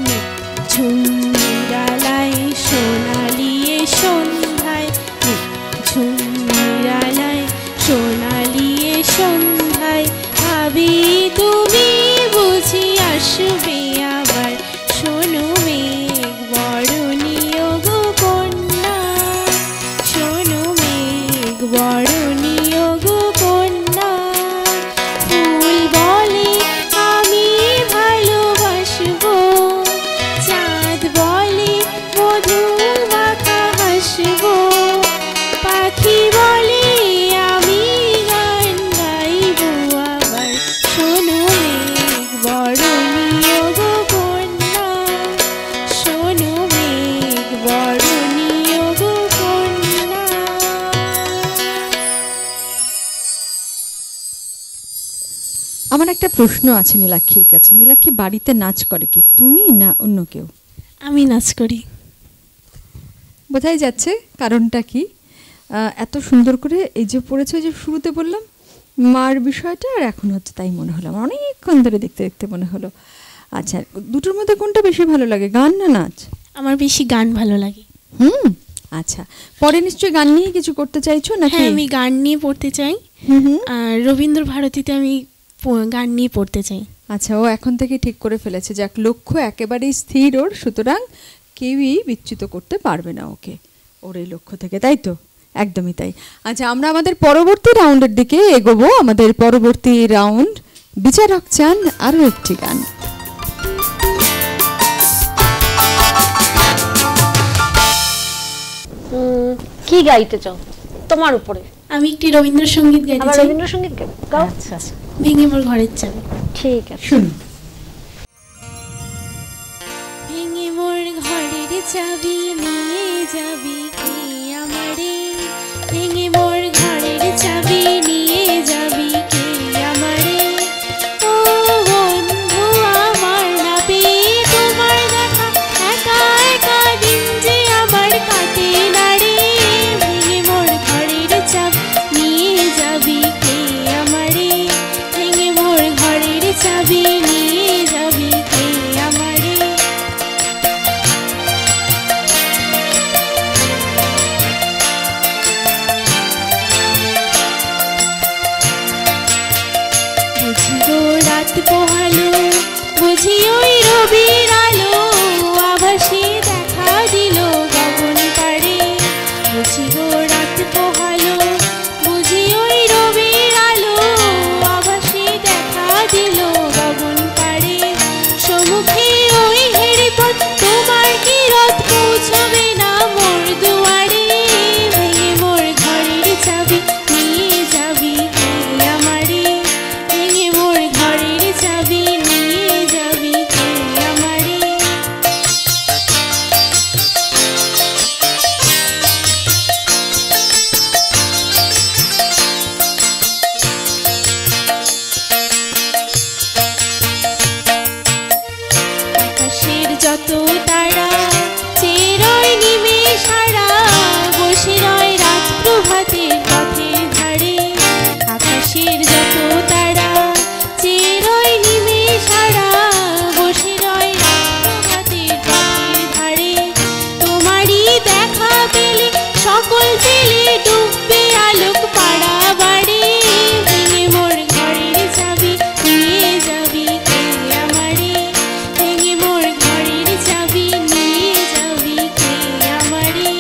নিঝুম নিরালায় সোনালি সন্ধ্যায়, নিঝুম নিরালায় সোনালি সন্ধ্যায়, ভাবি তুমি বুঝি আসবে আবার, সোনো মেঘ বরণী ওগো কন্যা, সোনো মেঘ বরণী ওগো কন্যা, ফুল বলে আমি ভালোবাসবো, চাঁদ বলে মধু মাখা হাসবো, পাখি বলে আমি গান গাইবো আবার, সোনো মেঘ বরণী ওগো কন্যা, সোনো মেঘ বরণী ওগো কন্যা। আমার একটা প্রশ্ন আছে নীলাক্ষীর কাছে। নীলাক্ষী, বাড়িতে নাচ করে কে, তুমি না অন্য কেউ? আমি নাচ করি। বোঝাই যাচ্ছে কারণটা কি। এত সুন্দর করে এই যে পড়েছে, যে শুরুতে বললাম মার বিষয়টা, আর এখন হচ্ছে তাই মনে হলো, আমার অনেকক্ষণ ধরে দেখতে দেখতে মনে হলো। আচ্ছা, দুটোর মধ্যে কোনটা বেশি ভালো লাগে, গান না নাচ? আমার বেশি গান ভালো লাগে। আচ্ছা, পরে নিশ্চয়ই গান নিয়ে কিছু করতে চাইছো নাকি? হ্যাঁ, আমি গান নিয়ে পড়তে চাই, আর রবীন্দ্র ভারতীতে আমি গান নিয়ে পড়তে চাই। আচ্ছা, ও এখন থেকে ঠিক করে ফেলেছে, যাক, লক্ষ্য একেবারেই স্থির ওর, সুতরাং কেউই বিচ্যুত করতে পারবে না ওকে ওর এই লক্ষ্য থেকে, তাই তো? একদমই তাই। আচ্ছা, আমরা আমাদের পরবর্তী রাউন্ডের দিকে এগোবো। আমাদের পরবর্তী রাউন্ড, বিচারক চান আরও একটি গান। কি গাইতে চাও? তোমার উপরে। আমি একটি রবীন্দ্রসঙ্গীত গাইতে চাই। রবীন্দ্রসঙ্গীত গাও। আচ্ছা, ভেঙে মোর ঘরের চাবি। ঠিক আছে, শুনুন। ভেঙে মোর ঘরের চাবি নিয়ে যাবি কে আমারে, ভেঙে মোর ঘরের চাবি নিয়ে যাবি কে আমারে, ও বন্ধু আমার না পেয়ে তোমার দেখা, একা একা দিন যে আমার কাটে না রে, ভেঙে মোর ঘরের চাবি নিয়ে যাবি কে আমারে, ভেঙে মোর ঘরের চাবি নিয়ে যাবি কে আমারে। যত তারা চেরয় নিমেষারা বসে রয় রাজপ্রভাতের পথের ধারে। আকাশের যত তারা চেরয় নিমেষারা বসে রয় রাজপ্রভাতের পথের ধারে। তোমারই দেখা পেলে সকল পেলে ডুববে আলোক পাড়া বাড়ি। ভেঙে মোর ঘরের চাবি নিয়ে যাবি কে আমারে, ভেঙে মোর ঘরের চাবি নিয়ে যাবি কে আমারে।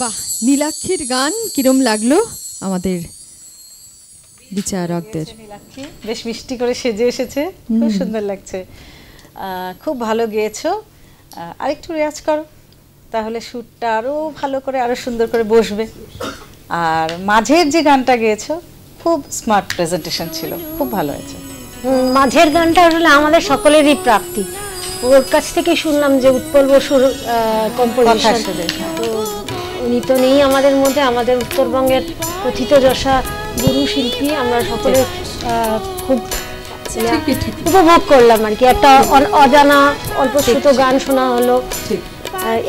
বাহ, নীলাক্ষীর গান কিরম লাগলো আমাদের বিচারকদের? বেশ মিষ্টি করে সেজে এসেছে, খুব সুন্দর লাগছে। খুব ভালো গেয়েছো। আরেকটু রেয়াজ করো, তাহলে সুরটা আরো ভালো করে আরো সুন্দর করে বসবে। আর মাঝের যে গানটা গেয়েছো খুব স্মার্ট প্রেজেন্টেশন ছিল, খুব ভালো হয়েছে। মাঝের গানটা আসলে আমাদের সকলেরই প্রাপ্তি। ওর কাছ থেকে শুনলাম যে উৎপল বসুর কম্পোজিশন। তো উনি তো নেই আমাদের মধ্যে, আমাদের উত্তরবঙ্গের কথিত যশা গুরু শিল্পী। আমরা সকলে খুব উপভোগ করলাম আর কি, একটা অজানা অল্পশ্রুত গান শোনা হলো।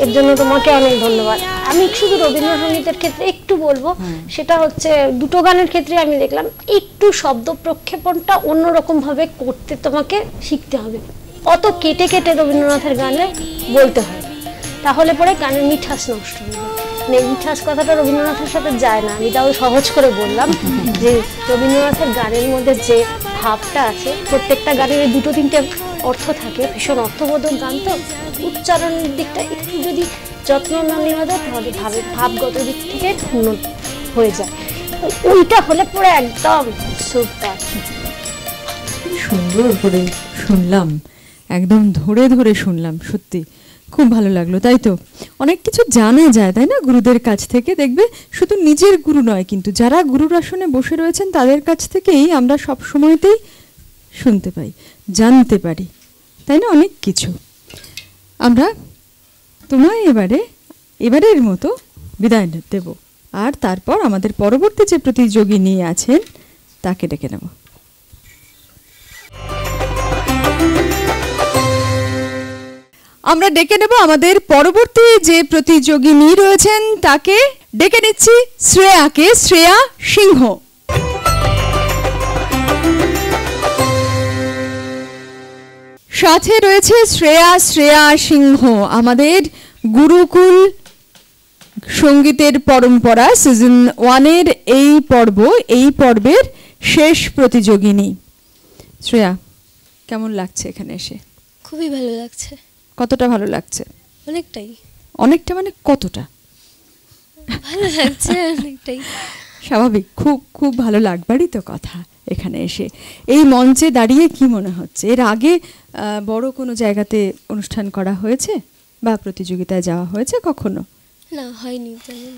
এর জন্য তোমাকে অনেক ধন্যবাদ। আমি শুধু রবীন্দ্রসঙ্গীতের ক্ষেত্রে একটু বলবো, সেটা হচ্ছে দুটো গানের ক্ষেত্রে আমি দেখলাম একটু শব্দ প্রক্ষেপণটা অন্যরকম ভাবে করতে তোমাকে শিখতে হবে। অত কেটে কেটে রবীন্দ্রনাথের গানে বলতে হয়, তাহলে পরে গানের মিঠাস নষ্ট হয়ে যায়। মানে মিঠাস কথাটা রবীন্দ্রনাথের সাথে যায় না। আমি তাও সহজ করে বললাম যে রবীন্দ্রনাথের গানের মধ্যে যে ভাবটা আছে, প্রত্যেকটা গানের দুটো তিনটে অর্থ থাকে, ভীষণ অর্থবোধক গান। তো উচ্চারণের দিকটা একটু যদি যত্ন না নেওয়া যায় তাহলে ভাবগত দিক থেকে উন্নত হয়ে যায়। ওইটা হলে পরে একদম সুপার। সুন্দর করে শুনলাম, একদম ধরে ধরে শুনলাম, সত্যি খুব ভালো লাগলো। তাই তো অনেক কিছু জানা যায়, তাই না, গুরুদের কাছ থেকে। দেখবে শুধু নিজের গুরু নয়, কিন্তু যারা গুরুর আসনে বসে রয়েছেন তাদের কাছ থেকেই আমরা সব সময়তেই শুনতে পাই, জানতে পারি, তাই না, অনেক কিছু। আমরা তোমায় এবারের মতো বিদায় দেব, আর তারপর আমাদের পরবর্তী যে প্রতিযোগী নিয়ে আছেন তাকে ডেকে নেব। আমরা ডেকে নেব আমাদের পরবর্তী যে প্রতিযোগিনী রয়েছেন তাকে। ডেকে নিচ্ছি শ্রেয়াকে, শ্রেয়া সিংহ। সাথে রয়েছে শ্রেয়া সিংহ, আমাদের গুরুকুল সঙ্গীতের পরম্পরা সিজন 1-এর এই পর্বের শেষ প্রতিযোগিনী। শ্রেয়া, কেমন লাগছে এখানে এসে? খুবই ভালো লাগছে। কতটা ভালো লাগছে? অনেকটাই। অনেকটা মানে কতটা? ভালো লাগছে অনেকটাই। স্বাভাবিক, খুব খুব ভালো লাগবারই তো কথা। এখানে এসে এই মঞ্চে দাঁড়িয়ে কি মনে হচ্ছে? এর আগে বড় কোনো জায়গাতে অনুষ্ঠান করা হয়েছে বা প্রতিযোগিতায় যাওয়া হয়েছে কখনো? না, হয়নি,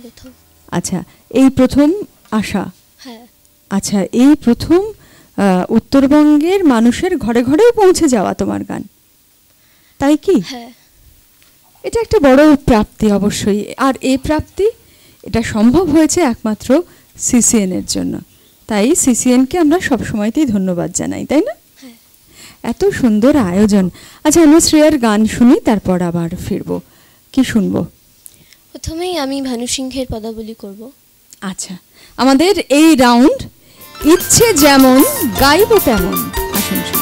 প্রথম। আচ্ছা, এই প্রথম আসা? হ্যাঁ। আচ্ছা, এই প্রথম উত্তরবঙ্গের মানুষের ঘরে ঘরেও পৌঁছে যাওয়া তোমার গান, তাই কি? হ্যাঁ। এটা একটা বড় প্রাপ্তি অবশ্যই। আর এই প্রাপ্তি এটা সম্ভব হয়েছে একমাত্র সিসিএন এর জন্য। তাই সিসিএনকে আমরা সবসময়তেই ধন্যবাদ জানাই, তাই না? এত সুন্দর আয়োজন। আচ্ছা, আমরা শ্রেয়ার গান শুনি, তারপর আবার ফিরবো। কি শুনবো? প্রথমেই আমি ভানু সিংহের পদাবলী করব। আচ্ছা, আমাদের এই রাউন্ড ইচ্ছে যেমন গাইব তেমন। আসুন শুনি।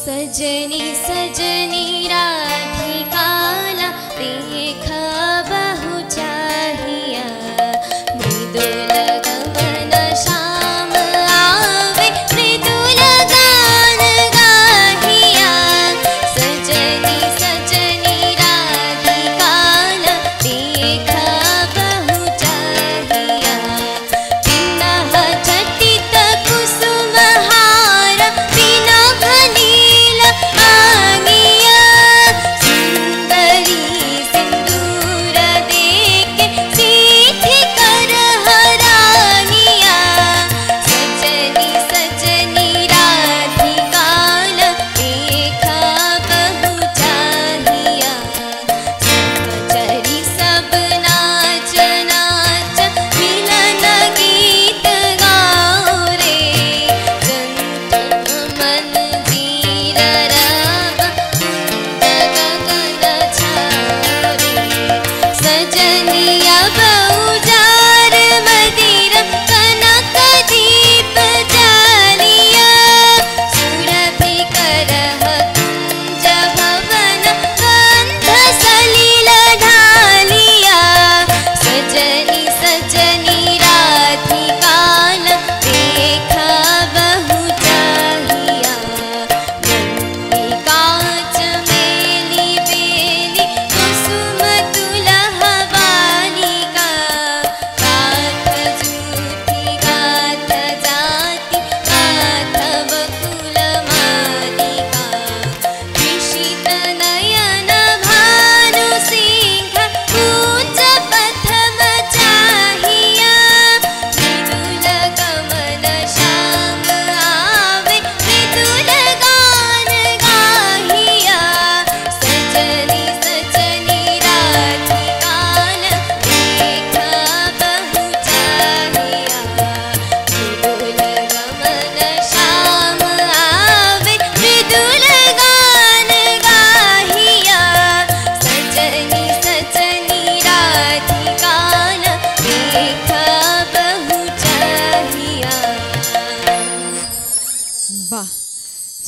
सजनी सजनी राधिकाला देख बहु चाहिया मृदुल गगन श्याम आवे मृदुल गान गाहिया सजनी सजनी राधिकाला देख बहु चाहिया बिना चटित कुसुम हार बिना घनीला आगी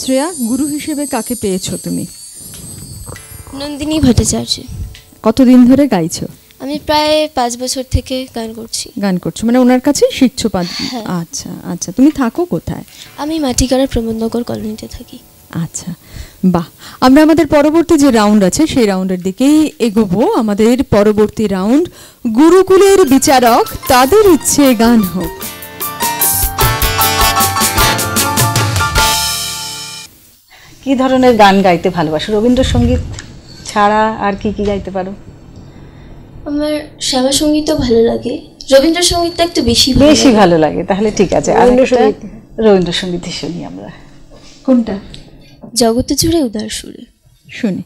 শ্রেয়া, গুরু হিসেবে কাকে পেয়েছো তুমি? নন্দিনী ভট্টাচার্য। কতদিন ধরে গাইছো? আমি প্রায় 5 বছর থেকে গান করছি। গান করছো মানে ওনার কাছেই শিখছো? আচ্ছা আচ্ছা, তুমি থাকো কোথায়? আমি মাটিগাড়া প্রমোদনগর কলোনিতে থাকি। আচ্ছা, বাহ। আমরা আমাদের পরবর্তী যে রাউন্ড আছে সেই রাউন্ডের দিকেই এগোবো। আমাদের পরবর্তী রাউন্ড গুরুকুলের বিচারক, তাদের ইচ্ছে গান হোক। কি ধরনের গান গাইতে ভালোবাসো? রবীন্দ্রসঙ্গীত ছাড়া আর কি কি গাইতে পারো? আমার শ্যামা সঙ্গীতও ভালো লাগে, রবীন্দ্রসঙ্গীতটা একটু বেশি ভালো লাগে। তাহলে ঠিক আছে, রবীন্দ্রসঙ্গীত শুনি আমরা। কোনটা? জগতে জুড়ে উদার সুরে। শুনি।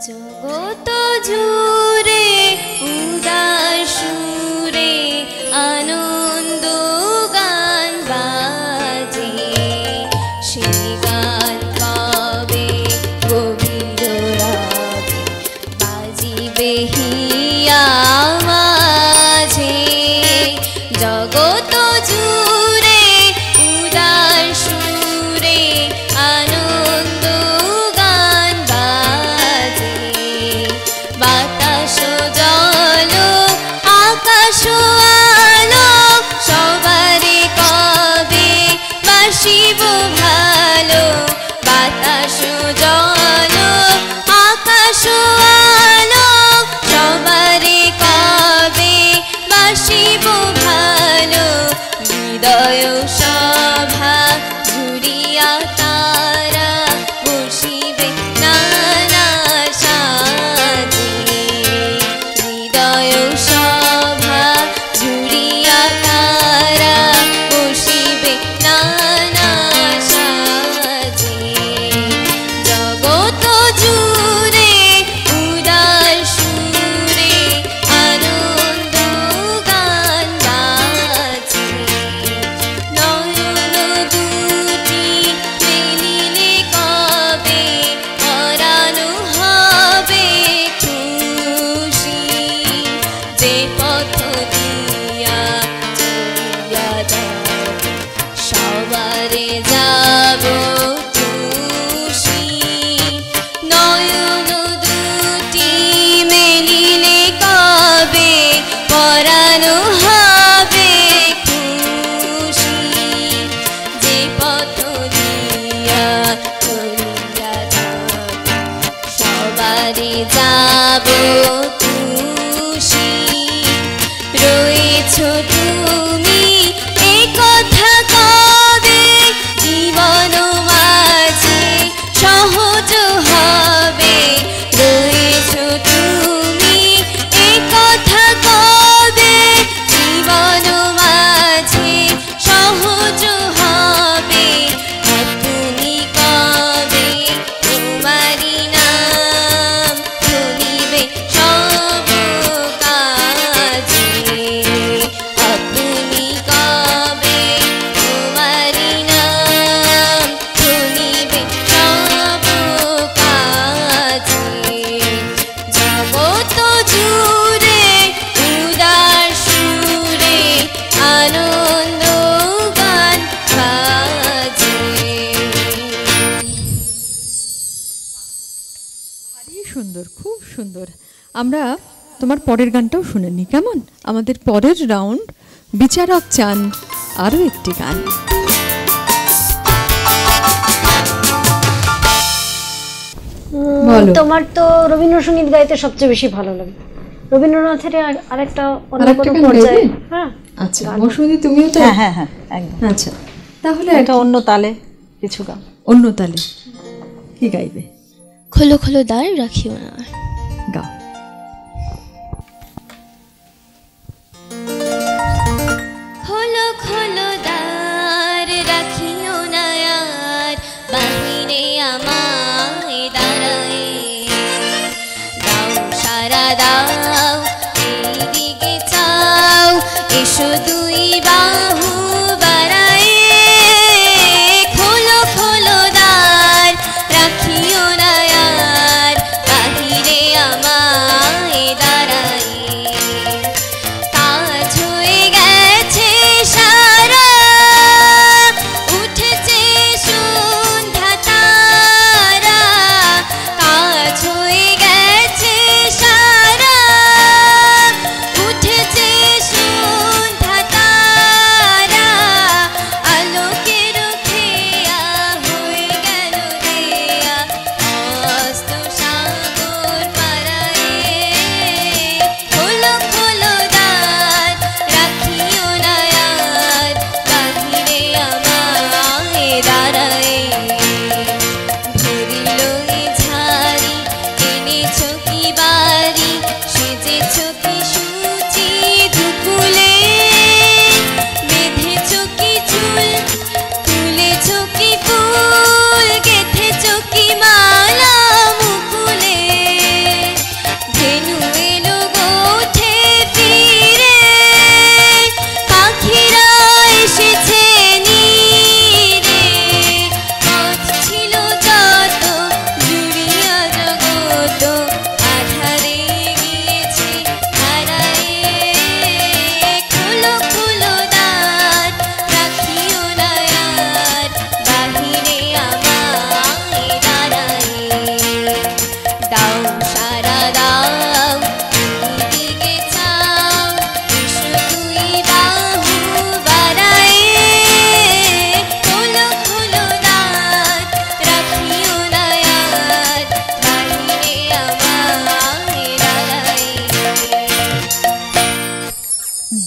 জগত জুড়ে উদার সুরে আনন্দ গান বাজে, সেই গান পাবে গভীর রাগে, বাজিবে হিয়া মাঝে। জগত জুড়ে উদার সুরে আনন্দ গান বাজে, বাতাস জল আকাশ আলো সবারে কবে বাসিব ভালো। বাতাস জল আকাশ আলো সবারে কবে বাসিব ভালো। হৃদয় সভা জুড়িয়া তারা বসিবে নানা সাজে, হৃদয় সভা জুড়িয়া তারা বসিবে নানা সাজে। জগত জুড়ে উদার সুরে আনন্দ গান বাজে, নয়ন দুটি মেলিলে কবে পরানো হবে খুশি। যে পথ দিয়া চলিয়া যাব সবারে যাব খুশি। নয়ন দুটি মেলিলে কবে পরানো হবে খুশি। যে পথ দিয়া চলিয়া যাব সবারে যাব খুশি। রয়েছ তুমি এ কথা কবে জীবন মাঝে সহজ হবে। রয়েছ তুমি এ কথা কবে জীবন মাঝে সহজ হবে। আপনি কবে তোমারি নাম শুনিবে সব কাজে। আপনি কবে তোমারি নাম শুনিবে সব কাজে। জগত জুড়ে উদার সুরে আনন্দ গান বাজে। ভারী সুন্দর, খুব সুন্দর। আমরা তোমার পরের গানটাও শুনে নি কেমন? আমাদের পরের রাউন্ড বিচারক চান আরো একটি গান। বলো। তোমার তো রবীন্দ্রসঙ্গীত গাইতে সবচেয়ে বেশি ভালো লাগে। রবীন্দ্রনাথের আরেকটা অন্য আরেকটা কোনো গান পর্যায়ে। গাইবে? হ্যাঁ আচ্ছা, মৌসুমী তুমিও তো? হ্যাঁ হ্যাঁ একদম। আচ্ছা, তাহলে এটা অন্য তালে কিছু গান। অন্য তালে কি গাইবে? খোলো খোলো দ্বার রাখিও না। গাও। খোলো খোলো দ্বার রাখিও না আর, বাহিরে আমায় দাঁড়ায়। দাও সারা দাও এইদিকে চাও, এসো দুই বাহু বাড়ায়। খোলো খোলো দ্বার রাখিও না আর, বাহিরে আমায় দাঁড়ায়। কাজ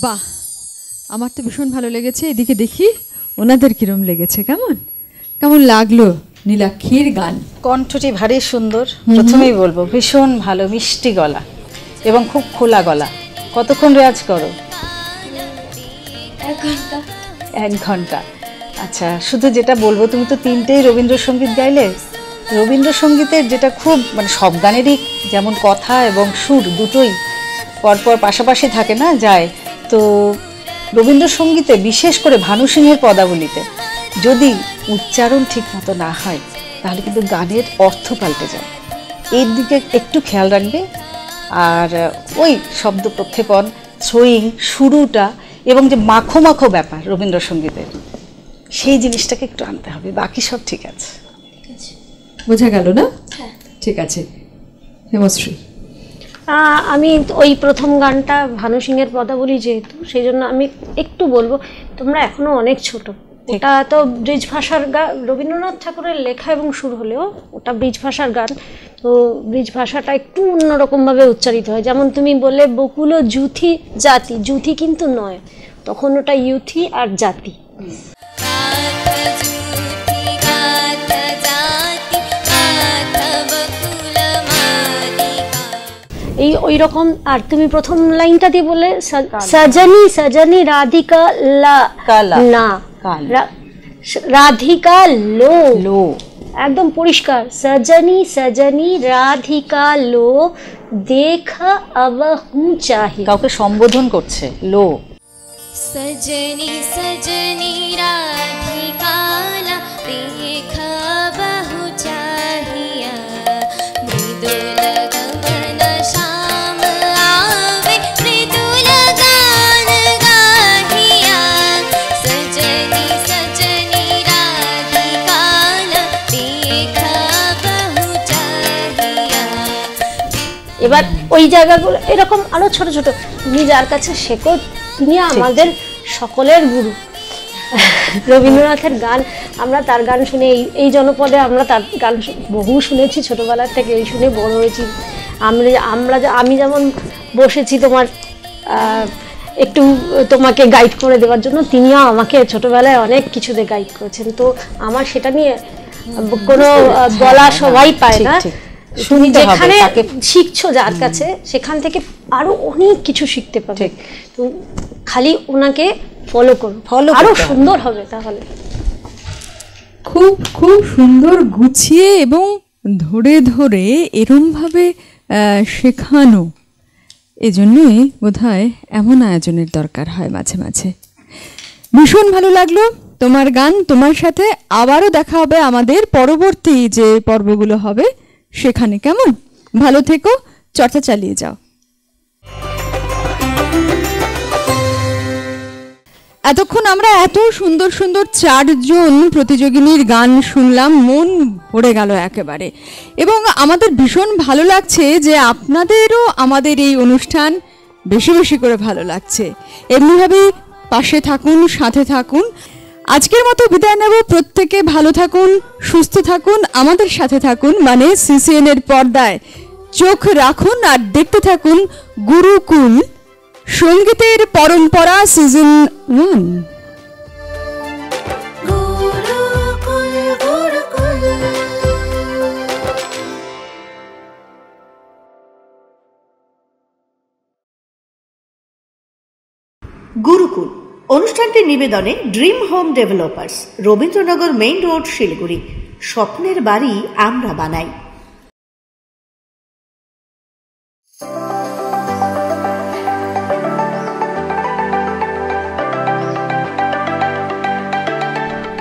বাহ, আমার তো ভীষণ ভালো লেগেছে। এদিকে দেখি ওনাদের কিরম লেগেছে, কেমন কেমন লাগলো নীলাক্ষীর গান? কণ্ঠটি ভারী সুন্দর, প্রথমেই বলবো ভীষণ ভালো, মিষ্টি গলা এবং খুব খোলা গলা। কতক্ষণ রেয়াজ করো? 1 ঘন্টা। 1 ঘন্টা। আচ্ছা, শুধু যেটা বলবো, তুমি তো 3টেই রবীন্দ্রসঙ্গীত গাইলে। রবীন্দ্রসঙ্গীতের যেটা খুব মানে সব গানেরই যেমন কথা এবং সুর দুটোই পরপর পাশাপাশি থাকে না, যায় তো রবীন্দ্রসঙ্গীতে বিশেষ করে ভানু সিংহের পদাবলিতে যদি উচ্চারণ ঠিক মতো না হয় তাহলে কিন্তু গানের অর্থ পাল্টে যায়। এর দিকে একটু খেয়াল রাখবে। আর ওই শব্দ প্রক্ষেপণ, থ্রোয়িং, শুরুটা এবং যে মাখো মাখো ব্যাপার রবীন্দ্রসঙ্গীতের, সেই জিনিসটাকে একটু আনতে হবে, বাকি সব ঠিক আছে। বোঝা গেল না? ঠিক আছে। হেমশ্রী? আমি ওই প্রথম গানটা ভানু সিংহের পদাবলী যেহেতু, সেই জন্য আমি একটু বলবো, তোমরা এখনো অনেক ছোট। ওটা তো ব্রিজ ভাষার গান, রবীন্দ্রনাথ ঠাকুরের লেখা এবং সুর হলেও ওটা ব্রিজ ভাষার গান। তো ব্রিজ ভাষাটা একটু অন্যরকমভাবে উচ্চারিত হয়। যেমন তুমি বললে বকুল জুথি জাতি, জুথি কিন্তু নয়, তখন ওটা ইউথি আর জাতি। এই ওই রকম। আর তুমি প্রথম লাইনটা দিয়ে বললে সজনী সজনী রাধিকা লা না, রাধিকা লো লো, একদম পরিষ্কার। সজনী সজনী রাধিকা লো দেখা আব হুঁ চাহি, কাউকে সম্বোধন করছে লো। সজনী সজনী রাধিকা লা দেখা আব হুঁ চাহিয়া, মৃদুল গগন শ্যাম আবে মৃদুল গান গাহিয়া, সজনী সজনী রাধিকা লা দেখা আব হুঁ চাহিয়া। এবার ওই জায়গাগুলো এরকম আরো ছোট ছোট, তুমি যার কাছে শেখো তিনি আমাদের সকলের গুরু। রবীন্দ্রনাথের গান, আমরা তার গান শুনে এই জনপদে আমরা তার গান বহু শুনেছি ছোটবেলার থেকে, এই শুনে বড় হয়েছি। আমি যেমন বসেছি তোমার একটু তোমাকে গাইড করে দেওয়ার জন্য, তিনিও আমাকে ছোটবেলায় অনেক কিছুতে গাইড করেছেন। তো আমার সেটা নিয়ে কোনো বলা সবাই পায় না। তুমি যেখানে শিখছো যার কাছে, সেখান থেকে আরো অনেক কিছু শিখতে পাবে। তো খালি ওনাকে ফলো করো, আরো সুন্দর হবে। তাহলে খুব খুব সুন্দর গুছিয়ে এবং ধরে ধরে এরমভাবে শেখানো, এজন্যই বোধহয় এমন আয়োজনের দরকার হয় মাঝে মাঝে। ভীষণ ভালো লাগলো তোমার গান। তোমার সাথে আবারও দেখা হবে আমাদের পরবর্তী যে পর্বগুলো হবে সেখানে। কেমন? ভালো থেকো, চর্চা চালিয়ে যাও। এতক্ষণ আমরা এত সুন্দর সুন্দর 4 জন প্রতিযোগিনীর গান শুনলাম, মন ভরে গেল একেবারে। এবং আমাদের ভীষণ ভালো লাগছে যে আপনাদেরও আমাদের এই অনুষ্ঠান বেশি বেশি করে ভালো লাগছে। এমনিভাবেই পাশে থাকুন, সাথে থাকুন। আজকের মতো বিদায় নেব। প্রত্যেকে ভালো থাকুন, সুস্থ থাকুন, আমাদের সাথে থাকুন, মানে সিসিএন এর পর্দায় চোখ রাখুন আর দেখতে থাকুন গুরুকুল সঙ্গীতের পরম্পরা সিজন 1। গুরুকুল অনুষ্ঠানটির নিবেদনে dream home developers, Rabindranagar main road, Siliguri. স্বপ্নের বাড়ি আমরা বানাই।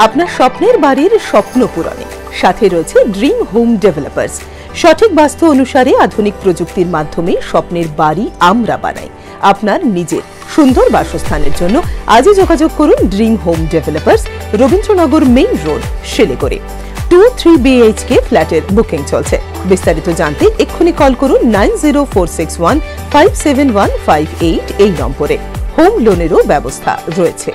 আপনার স্বপ্নের বাড়ির স্বপ্ন পূরণে সাথে রয়েছে ড্রিম হোম ডেভেলপার্স। সঠিক বাস্তু অনুসারে আধুনিক প্রযুক্তির মাধ্যমে স্বপ্নের বাড়ি আমরা বানাই। আপনার নিজের সুন্দর বাসস্থানের জন্য আজই যোগাযোগ করুন dream home developers, Rabindranagar main road, Siliguri. 2-3 BHK ফ্ল্যাটের বুকিং চলছে। বিস্তারিত জানতে এক্ষুনি কল করুন 9046157158 এই নম্বরে। হোম লোনেরও ব্যবস্থা রয়েছে।